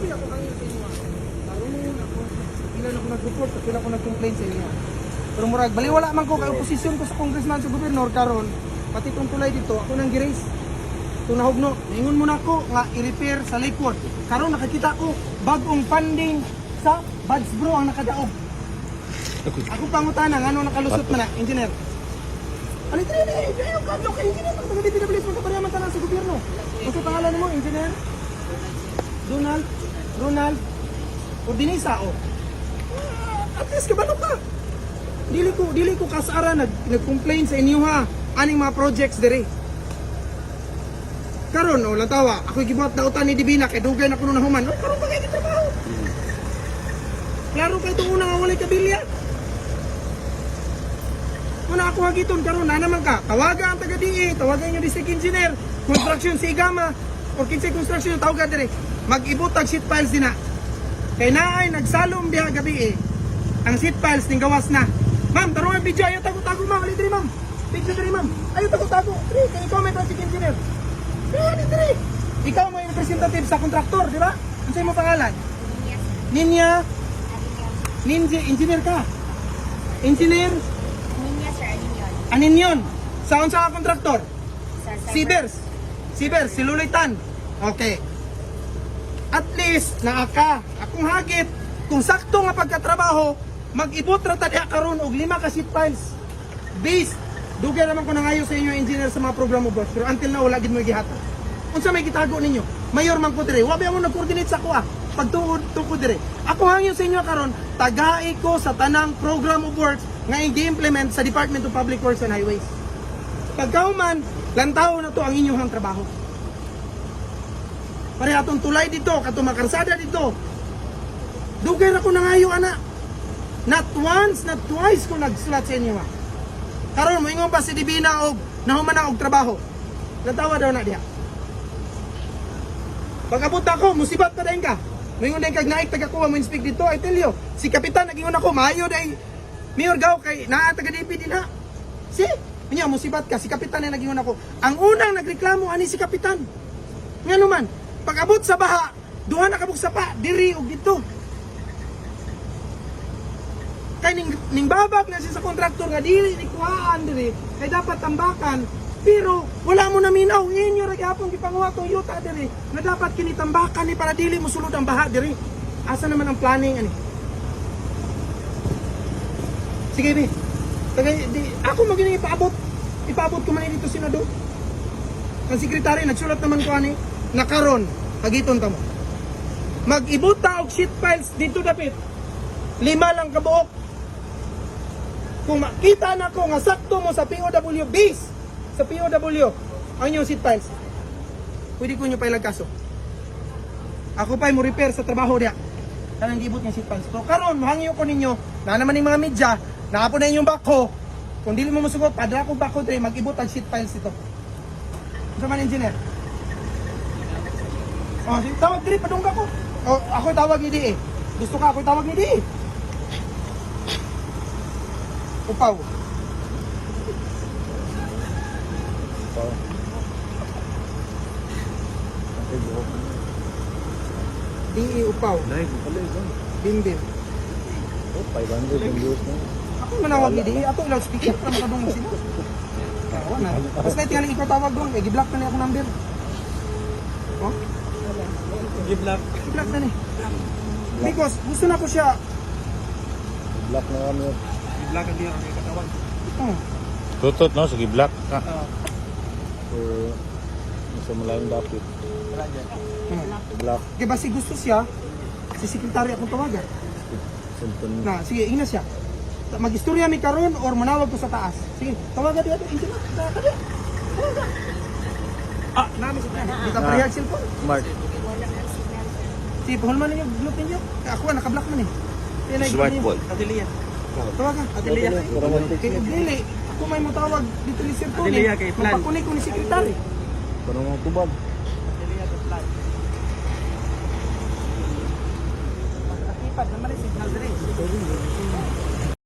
Grabe ako kayo sa inyo. Karoon ako. Ilan ako nag-report, kapila ako nag-complain sa inyo. Pero murag, baliwala man ko kay oposisyon ko sa congressman sa gobernador karon. Pati itong tulay dito, ako nang giris. Itong nahugno, ingon muna ko nga i-repair sa likod. Karon nakakita ko, bagong funding sa Buds Bro ang nakadaog. Ako pangutanan, ano nakalusot man na, engineer. Ano ito yun? Yung kadlo ka, engineer. Mga DPWs mo kaparehaman tanan sa gobyerno. Kasi pangalan mo, engineer? Ronald Ordinisa, oh. At least kabalo ka. Dili ko kasara nag-complain sa inyo ha. Aning mga projects dire. Karon oh, latawa, ako gibuhat na utan ni Divina kay dugay na kuno na human. Karon pa kay trabaho. Klaro kay tuon nga walay kabilya. Muna ako hagiton karon na naman ka. Tawagan ang taga-DE, tawagan yung district engineer, construction si Igama, or kinsay construction yung tawagan dire. Mag-ibot tag sheet files din na. Kay naay nagsalom diha gabi ang sheet files ning gawas na. Ma'am, tarong ang video ayo tago-tago ma'am, ali diri ma'am. Picture diri ma'am. Ayo tago-tago. Diri kay comment ang chief engineer. Diri. Ikaw mo yung representative sa kontraktor, di ba? Unsay mo pangalan? Ninya. Ninja engineer ka. Engineer Ninya, sir, Aninyon. Aninyon. Saan sa kontraktor? Sa Sibers, si Lulitan. Okay. At least naaka akong hagit kung sakto nga pagkatrabaho mag-ibot ra ta diha karon og 5 ka sheet files. Base dugay naman ko nangayo sa inyo engineer sa mga programa boss pero until na wala gid mo gihata. Unsa may gitago ninyo? Mayor man ko dire. Wa ba mo nag-coordinate sa kuha pagtuod ko dire. Ako hangyo sa inyo karon tagai ko sa tanang program of works nga i-implement sa Department of Public Works and Highways. Pagkauman, lantaw na to ang inyong trabaho. Pare atong tulay dito, katong makarsada dito. Dugay ra ko nangayo ana. Not once, not twice ko nagsulat sa inyo. Karon mo ingon pa si Divina og nahuman na og trabaho. Natawa daw na diha. Pagabot ako, musibat pa dayon ka. Moingon din kag naik taga kuha mo inspect dito, I tell you. Si kapitan nagingon ako, maayo day. Mayor gaw kay naa taga DP din ha. Si, niya musibat ka si kapitan na nagingon ako. Ang unang nagreklamo ani si kapitan. Ngano man, pag-abot sa baha, duha na kabuk sa pa, diri og dito. Kay ning babag na siya sa kontraktor nga dili ni kuhaan diri, kay dapat tambakan. Pero wala mo na minaw, inyo ra gyapon gipanguha tong yuta diri. Nga dapat kini tambakan ni para dili mo sulod ang baha diri. Asa naman ang planning ani? Sige bi. Ako magini ipaabot. Ipaabot ko man dito senador. Ang sekretary nagsulat naman ko ani nakaron hagiton ta mo. Mag-ibot ta og sheet files dito dapit. 5 lang kabuok. Kung makita na ko nga sakto mo sa POW base, sa POW ang inyong sheet files, pwede ko nyo pailag kaso. Ako pa mo repair sa trabaho diya. Kanang gibot ng sheet files. So karon mahangyo ko ninyo na naman yung mga media, naapon na inyong bako. Kung dili mo musugot, padra ko bako dire mag-ibot ang sheet files ito. Sa man engineer. Oh, tawag dire padungga ko. Oh, ako tawag ni DE. Gusto ka ako tawag ni DE. Upaw. DE Upaw. Bimbim. Oh, 500 yung views na. Ako manawag ni DE. Ato ilang speaker para makadungog sila. Kawan na. Tapos na tingnan ikaw tawag doon. Kaya gi-block na niya ako number. Oh? Gi-block. I-block na ni. Because gusto na ko siya. Black na kami. I-block na niya ang katawag. Tutot no, sige black. For nasa malayong dapit. Black. Kaya basi gusto siya, si sekretary akong tawagan. Cellphone. Na, sige, ina siya. Mag-istorya mi karon or manawag ko sa taas. Sige, tawagan diya. Hindi na. Tawagan. Tawagan. Ah, namin sa taas. Di ka parehag cellphone. Smart. Si Paulman ninyo, block ninyo. Ako, nakablock man eh. Smart boy. Adelia. Tawagan. Adelia. Romantic. Kaya dili, ako may mo tawag dito ni Sir Tony. Adelia kay Plan. Magpakunik ko ni sekretary. Parang mga tubag. Nakipad naman.